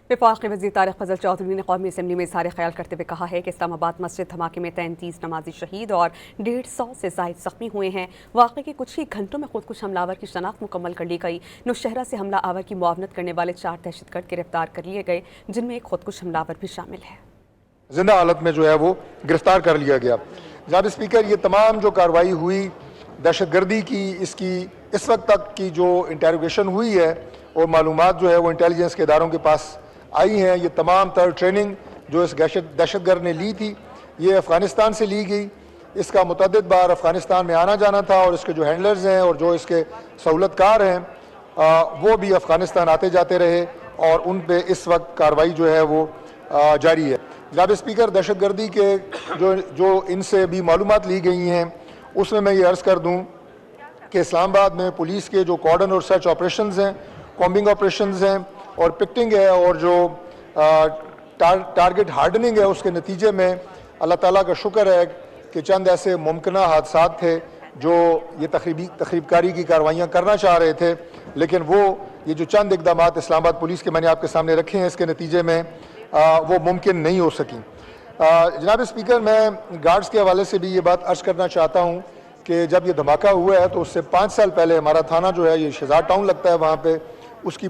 वफाकी वज़ीर तारिक फजल चौधरी ने कौमी असम्बली में इज़हार ख्याल करते हुए कहा है कि इस्लामाबाद मस्जिद धमाके में 33 नमाजी शहीद और 150 से ज़ायद ज़ख्मी हुए हैं। वाक़े के कुछ ही घंटों में खुदकुश हमलावर की शनाख्त मुकम्मल कर ली गई। नौशहरा से हमला आवर की मुआवनत करने वाले 4 दहशतगर्द गिरफ्तार कर लिए गए, जिनमें एक खुदकुश हमलावर भी शामिल है। जिंदा हालत में जो है वो गिरफ्तार कर लिया गया। जनाब स्पीकर, ये तमाम जो कार्रवाई हुई दहशतगर्दी की, इसकी इस वक्त तक की जो इंटेरोगेशन हुई है और मालूमात जो है वो इंटेलिजेंस के इदारों के पास आई हैं, ये तमाम तर ट्रेनिंग जो इस दहशतगर्द ने ली थी ये अफ़गानिस्तान से ली गई। इसका मुतअद्दिद बार अफ़गानिस्तान में आना जाना था और इसके जो हैंडलर्स हैं और जो इसके सहूलतकार हैं वो भी अफ़गानिस्तान आते जाते रहे और उन पे इस वक्त कार्रवाई जो है वो जारी है। जनाब स्पीकर, दहशतगर्दी के जो इनसे भी मालूमात ली गई हैं उसमें मैं ये अर्ज़ कर दूँ कि इस्लामाबाद में पुलिस के जो कॉर्डन और सर्च ऑपरेशंस हैं, कॉम्बिंग ऑपरेशंस हैं और पिकटिंग है और जो टारगेट हार्डनिंग है, उसके नतीजे में अल्लाह ताला का शुक्र है कि चंद ऐसे मुमकिना हादसात थे जो ये तखरीबकारी की कार्रवाइयाँ करना चाह रहे थे, लेकिन वो ये जो चंद इकदामात इस्लामाबाद पुलिस के मैंने आपके सामने रखे हैं, इसके नतीजे में वो मुमकिन नहीं हो सकी। जनाब स्पीकर, मैं गार्ड्स के हवाले से भी ये बात अर्ज़ करना चाहता हूँ कि जब ये धमाका हुआ है तो उससे 5 साल पहले हमारा थाना जो है ये शहजाद टाउन लगता है, वहाँ पे उसकी